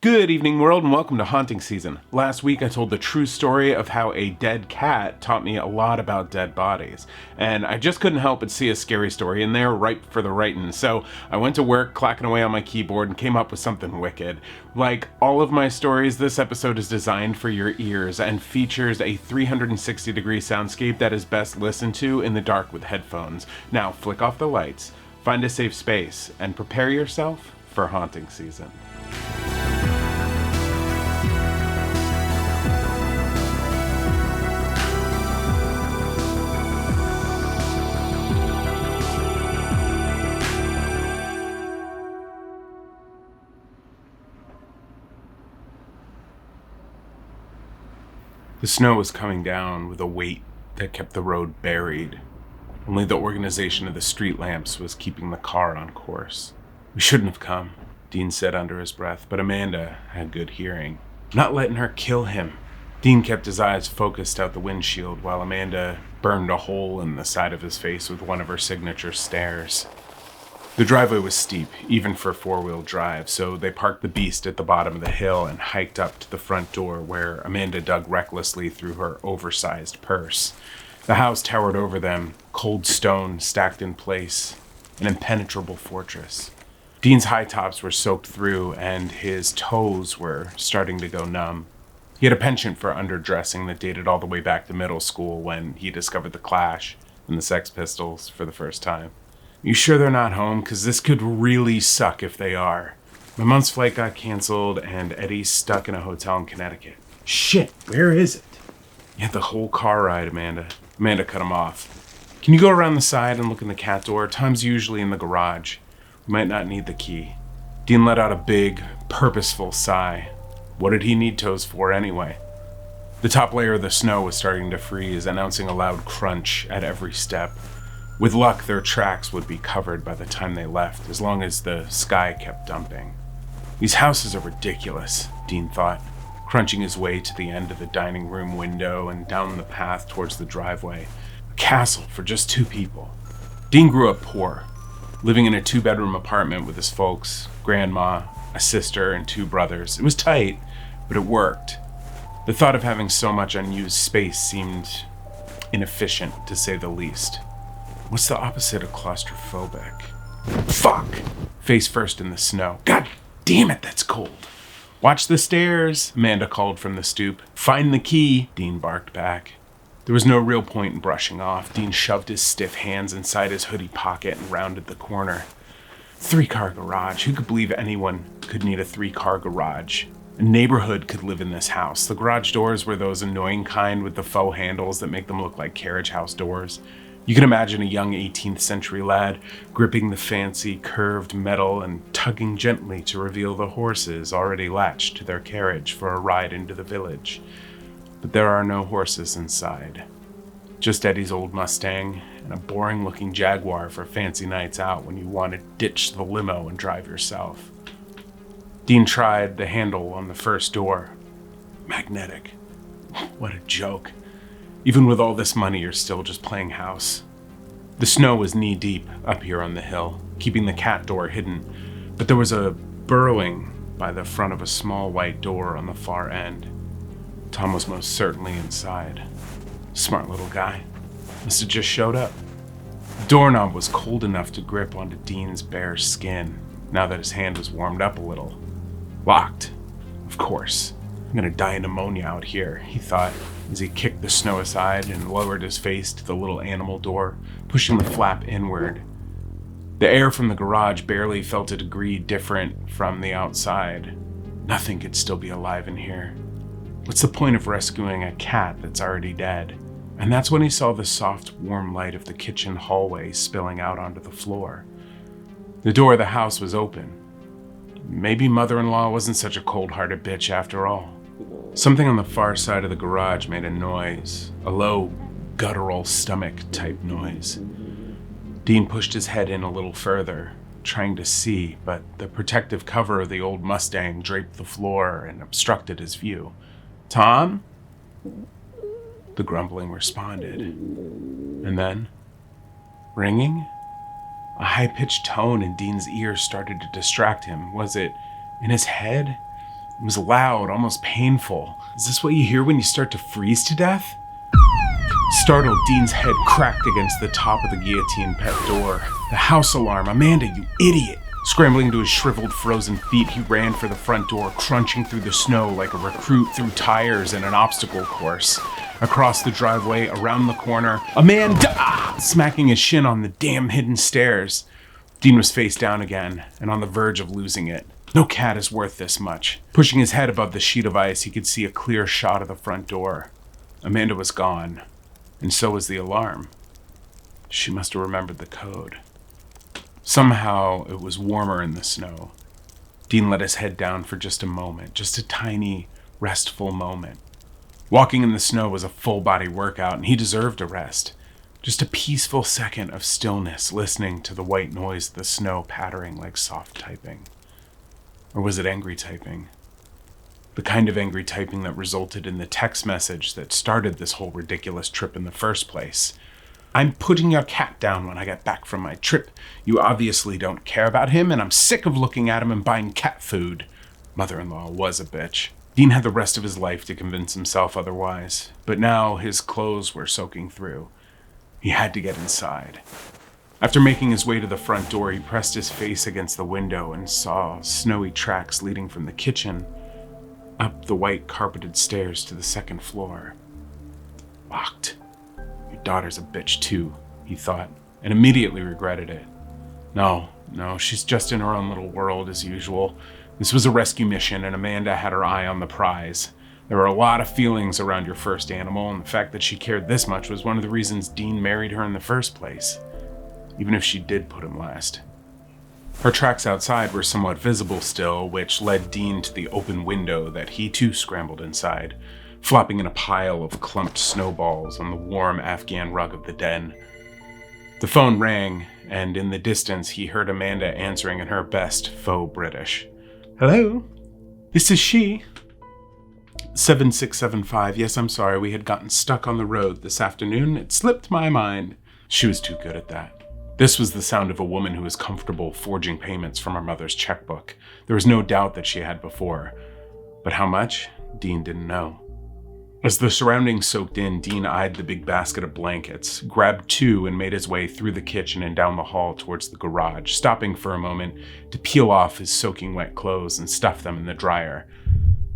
Good evening, world, and welcome to Haunting Season. Last week I told the true story of how a dead cat taught me a lot about dead bodies, and I just couldn't help but see a scary story in there ripe for the writing, so I went to work clacking away on my keyboard and came up with something wicked. Like all of my stories, this episode is designed for your ears and features a 360-degree soundscape that is best listened to in the dark with headphones. Now flick off the lights, find a safe space, and prepare yourself for Haunting Season. The snow was coming down with a weight that kept the road buried. Only the organization of the street lamps was keeping the car on course. "We shouldn't have come," Dean said under his breath, but Amanda had good hearing. "Not letting her kill him." Dean kept his eyes focused out the windshield while Amanda burned a hole in the side of his face with one of her signature stares. The driveway was steep, even for four-wheel drive, so they parked the beast at the bottom of the hill and hiked up to the front door where Amanda dug recklessly through her oversized purse. The house towered over them, cold stone stacked in place, an impenetrable fortress. Dean's high tops were soaked through and his toes were starting to go numb. He had a penchant for underdressing that dated all the way back to middle school when he discovered the Clash and the Sex Pistols for the first time. "You sure they're not home? 'Cause this could really suck if they are. My month's flight got canceled and Eddie's stuck in a hotel in Connecticut." "Shit, where is it?" "You had the whole car ride, Amanda." Amanda cut him off. "Can you go around the side and look in the cat door? Tom's usually in the garage. We might not need the key." Dean let out a big, purposeful sigh. What did he need toes for anyway? The top layer of the snow was starting to freeze, announcing a loud crunch at every step. With luck, their tracks would be covered by the time they left, as long as the sky kept dumping. "These houses are ridiculous," Dean thought, crunching his way to the end of the dining room window and down the path towards the driveway. A castle for just two people. Dean grew up poor, living in a two-bedroom apartment with his folks, grandma, a sister, and two brothers. It was tight, but it worked. The thought of having so much unused space seemed inefficient, to say the least. What's the opposite of claustrophobic? Fuck! Face first in the snow. God damn it, that's cold. "Watch the stairs," Amanda called from the stoop. "Find the key," Dean barked back. There was no real point in brushing off. Dean shoved his stiff hands inside his hoodie pocket and rounded the corner. Three-car garage. Who could believe anyone could need a three-car garage? A neighborhood could live in this house. The garage doors were those annoying kind with the faux handles that make them look like carriage house doors. You can imagine a young 18th century lad gripping the fancy curved metal and tugging gently to reveal the horses already latched to their carriage for a ride into the village. But there are no horses inside. Just Eddie's old Mustang and a boring-looking Jaguar for fancy nights out when you want to ditch the limo and drive yourself. Dean tried the handle on the first door. Magnetic. What a joke. Even with all this money, you're still just playing house. The snow was knee-deep up here on the hill, keeping the cat door hidden, but there was a burrowing by the front of a small white door on the far end. Tom was most certainly inside. Smart little guy. Must have just showed up. The doorknob was cold enough to grip onto Dean's bare skin, now that his hand was warmed up a little. Locked. Of course. I'm gonna die of pneumonia out here, he thought, as he kicked the snow aside and lowered his face to the little animal door, pushing the flap inward. The air from the garage barely felt a degree different from the outside. Nothing could still be alive in here. What's the point of rescuing a cat that's already dead? And that's when he saw the soft, warm light of the kitchen hallway spilling out onto the floor. The door of the house was open. Maybe mother-in-law wasn't such a cold-hearted bitch after all. Something on the far side of the garage made a noise, a low, guttural stomach-type noise. Dean pushed his head in a little further, trying to see, but the protective cover of the old Mustang draped the floor and obstructed his view. "Tom?" The grumbling responded. And then, ringing? A high-pitched tone in Dean's ear started to distract him. Was it in his head? It was loud, almost painful. Is this what you hear when you start to freeze to death? Startled, Dean's head cracked against the top of the guillotine pet door. The house alarm. Amanda, you idiot! Scrambling to his shriveled, frozen feet, he ran for the front door, crunching through the snow like a recruit through tires in an obstacle course. Across the driveway, around the corner, Amanda! Smacking his shin on the damn hidden stairs. Dean was face down again, and on the verge of losing it. No cat is worth this much. Pushing his head above the sheet of ice, he could see a clear shot of the front door. Amanda was gone, and so was the alarm. She must have remembered the code. Somehow, it was warmer in the snow. Dean let his head down for just a moment, just a tiny, restful moment. Walking in the snow was a full-body workout, and he deserved a rest. Just a peaceful second of stillness, listening to the white noise of the snow pattering like soft typing. Or was it angry typing? The kind of angry typing that resulted in the text message that started this whole ridiculous trip in the first place. I'm putting your cat down when I get back from my trip. You obviously don't care about him, and I'm sick of looking at him and buying cat food. Mother-in-law was a bitch. Dean had the rest of his life to convince himself otherwise, but now his clothes were soaking through. He had to get inside. After making his way to the front door, he pressed his face against the window and saw snowy tracks leading from the kitchen up the white carpeted stairs to the second floor. Locked. Your daughter's a bitch too, he thought, and immediately regretted it. No, she's just in her own little world as usual. This was a rescue mission, and Amanda had her eye on the prize. There were a lot of feelings around your first animal, and the fact that she cared this much was one of the reasons Dean married her in the first place, even if she did put him last. Her tracks outside were somewhat visible still, which led Dean to the open window that he too scrambled inside, flopping in a pile of clumped snowballs on the warm Afghan rug of the den. The phone rang, and in the distance he heard Amanda answering in her best faux British. Hello? This is she. 7675. Yes, I'm sorry. We had gotten stuck on the road this afternoon. It slipped my mind. She was too good at that. This was the sound of a woman who was comfortable forging payments from her mother's checkbook. There was no doubt that she had before. But how much? Dean didn't know. As the surroundings soaked in, Dean eyed the big basket of blankets, grabbed two, and made his way through the kitchen and down the hall towards the garage, stopping for a moment to peel off his soaking wet clothes and stuff them in the dryer.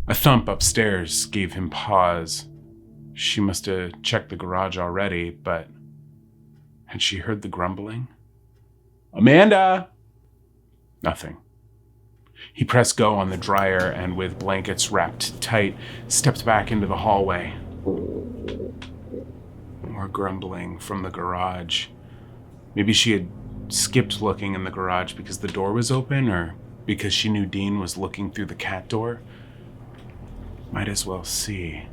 A thump upstairs gave him pause. She must have checked the garage already, but had she heard the grumbling? Amanda! Nothing. He pressed go on the dryer and, with blankets wrapped tight, stepped back into the hallway. More grumbling from the garage. Maybe she had skipped looking in the garage because the door was open, or because she knew Dean was looking through the cat door. Might as well see.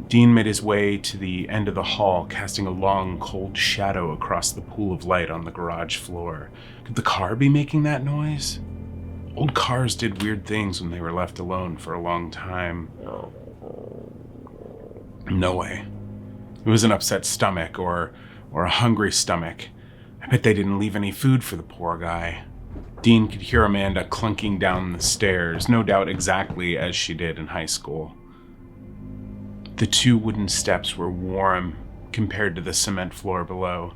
Dean made his way to the end of the hall, casting a long, cold shadow across the pool of light on the garage floor. Could the car be making that noise? Old cars did weird things when they were left alone for a long time. No way. It was an upset stomach, or a hungry stomach. I bet they didn't leave any food for the poor guy. Dean could hear Amanda clunking down the stairs, no doubt exactly as she did in high school. The two wooden steps were warm compared to the cement floor below.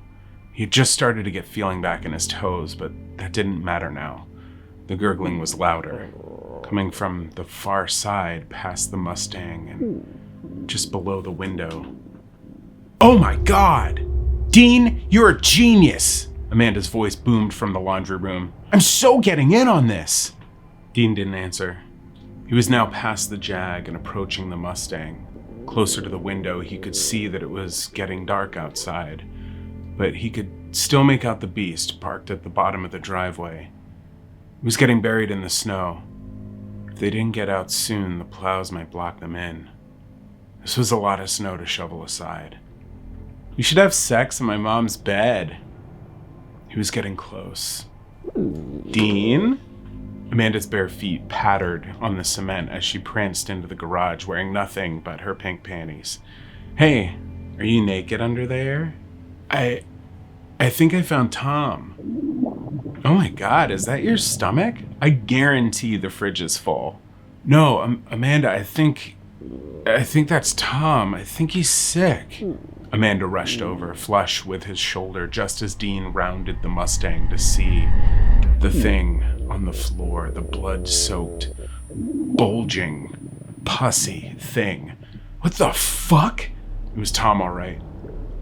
He had just started to get feeling back in his toes, but that didn't matter now. The gurgling was louder, coming from the far side past the Mustang and just below the window. Oh my God! Dean, you're a genius! Amanda's voice boomed from the laundry room. I'm so getting in on this! Dean didn't answer. He was now past the Jag and approaching the Mustang. Closer to the window, he could see that it was getting dark outside, but he could still make out the beast parked at the bottom of the driveway. It was getting buried in the snow. If they didn't get out soon, the plows might block them in. This was a lot of snow to shovel aside. We should have sex in my mom's bed. He was getting close. Dean? Amanda's bare feet pattered on the cement as she pranced into the garage wearing nothing but her pink panties. Hey, are you naked under there? I think I found Tom. Oh my God, is that your stomach? I guarantee the fridge is full. No, Amanda, I think that's Tom. I think he's sick. Amanda rushed over, flush with his shoulder, just as Dean rounded the Mustang to see the thing on the floor, the blood-soaked, bulging, pussy thing. What the fuck? It was Tom, all right.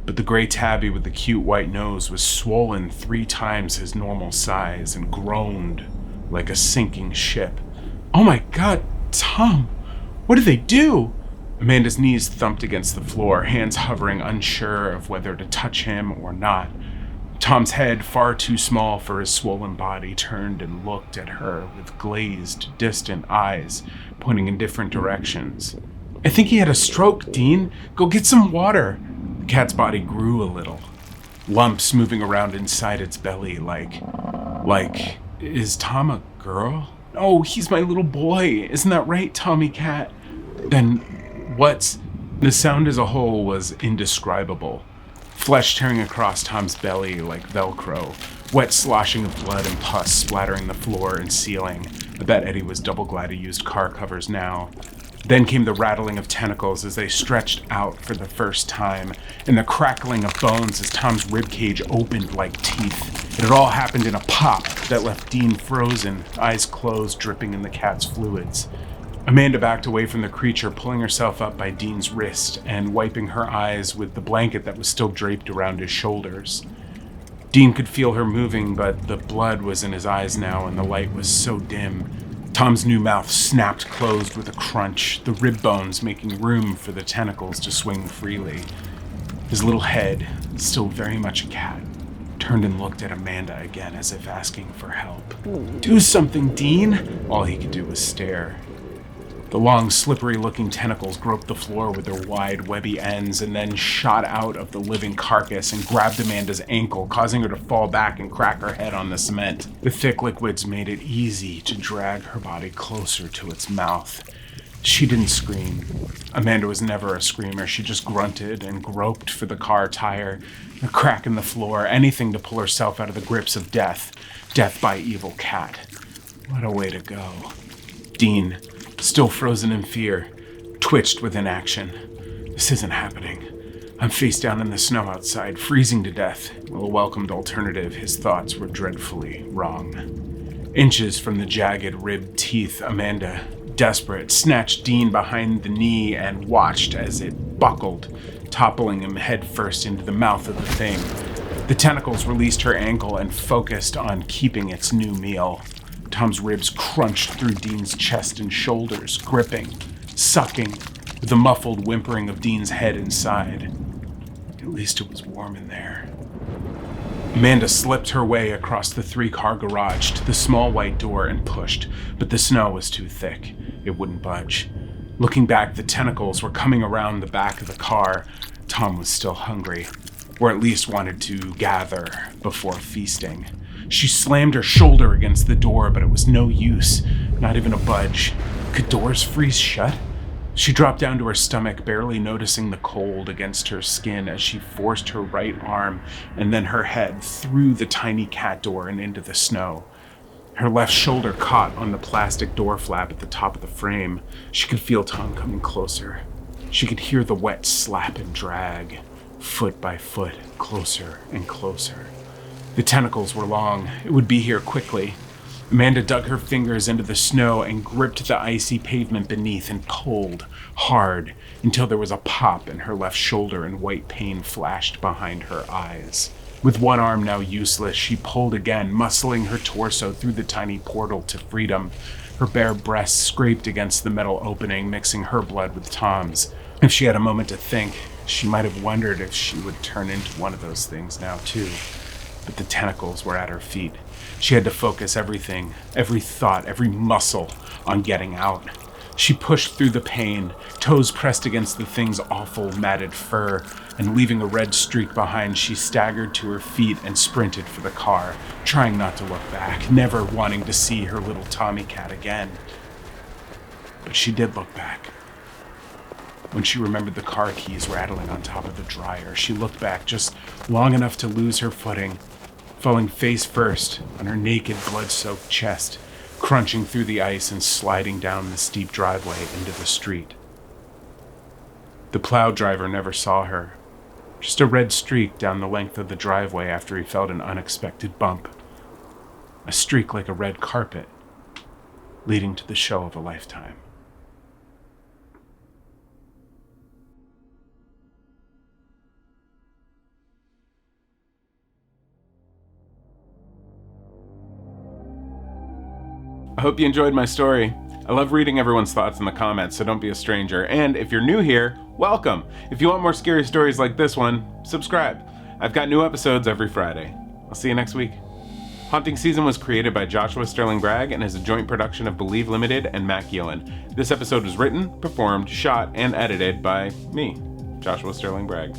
But the gray tabby with the cute white nose was swollen 3 times his normal size and groaned like a sinking ship. Oh my God, Tom, what did they do? Amanda's knees thumped against the floor, hands hovering, unsure of whether to touch him or not. Tom's head, far too small for his swollen body, turned and looked at her with glazed, distant eyes, pointing in different directions. I think he had a stroke, Dean. Go get some water. The cat's body grew a little, lumps moving around inside its belly like, is Tom a girl? Oh, he's my little boy. Isn't that right, Tommy Cat? Then what's... The sound as a whole was indescribable. Flesh tearing across Tom's belly like Velcro, wet sloshing of blood and pus splattering the floor and ceiling. I bet Eddie was double glad he used car covers now. Then came the rattling of tentacles as they stretched out for the first time, and the crackling of bones as Tom's ribcage opened like teeth. It had all happened in a pop that left Dean frozen, eyes closed, dripping in the cat's fluids. Amanda backed away from the creature, pulling herself up by Dean's wrist and wiping her eyes with the blanket that was still draped around his shoulders. Dean could feel her moving, but the blood was in his eyes now, and the light was so dim. Tom's new mouth snapped closed with a crunch, the rib bones making room for the tentacles to swing freely. His little head, still very much a cat, turned and looked at Amanda again as if asking for help. Do something, Dean! All he could do was stare. The long, slippery-looking tentacles groped the floor with their wide, webby ends and then shot out of the living carcass and grabbed Amanda's ankle, causing her to fall back and crack her head on the cement. The thick liquids made it easy to drag her body closer to its mouth. She didn't scream. Amanda was never a screamer. She just grunted and groped for the car tire, a crack in the floor, anything to pull herself out of the grips of death. Death by evil cat. What a way to go. Dean, still frozen in fear, twitched with inaction. This isn't happening. I'm face down in the snow outside, freezing to death. Well, a welcomed alternative, his thoughts were dreadfully wrong. Inches from the jagged, ribbed teeth, Amanda, desperate, snatched Dean behind the knee and watched as it buckled, toppling him headfirst into the mouth of the thing. The tentacles released her ankle and focused on keeping its new meal. Tom's ribs crunched through Dean's chest and shoulders, gripping, sucking, with the muffled whimpering of Dean's head inside. At least it was warm in there. Amanda slipped her way across the 3-car garage to the small white door and pushed, but the snow was too thick. It wouldn't budge. Looking back, the tentacles were coming around the back of the car. Tom was still hungry, or at least wanted to gather before feasting. She slammed her shoulder against the door, but it was no use, not even a budge. Could doors freeze shut? She dropped down to her stomach, barely noticing the cold against her skin as she forced her right arm and then her head through the tiny cat door and into the snow. Her left shoulder caught on the plastic door flap at the top of the frame. She could feel Tom coming closer. She could hear the wet slap and drag, foot by foot, closer and closer. The tentacles were long. It would be here quickly. Amanda dug her fingers into the snow and gripped the icy pavement beneath and pulled hard until there was a pop in her left shoulder and white pain flashed behind her eyes. With one arm now useless, she pulled again, muscling her torso through the tiny portal to freedom. Her bare breast scraped against the metal opening, mixing her blood with Tom's. If she had a moment to think, she might have wondered if she would turn into one of those things now, too. But the tentacles were at her feet. She had to focus everything, every thought, every muscle on getting out. She pushed through the pain, toes pressed against the thing's awful matted fur, and leaving a red streak behind, she staggered to her feet and sprinted for the car, trying not to look back, never wanting to see her little Tommy cat again. But she did look back. When she remembered the car keys rattling on top of the dryer, she looked back just long enough to lose her footing, falling face first on her naked, blood-soaked chest, crunching through the ice and sliding down the steep driveway into the street. The plow driver never saw her, just a red streak down the length of the driveway after he felt an unexpected bump. A streak like a red carpet, leading to the show of a lifetime. I hope you enjoyed my story. I love reading everyone's thoughts in the comments, so don't be a stranger. And if you're new here, welcome. If you want more scary stories like this one, subscribe. I've got new episodes every Friday. I'll see you next week. Haunting Season was created by Joshua Sterling Bragg and is a joint production of Believe Limited and Mac Ewan. This episode was written, performed, shot, and edited by me, Joshua Sterling Bragg.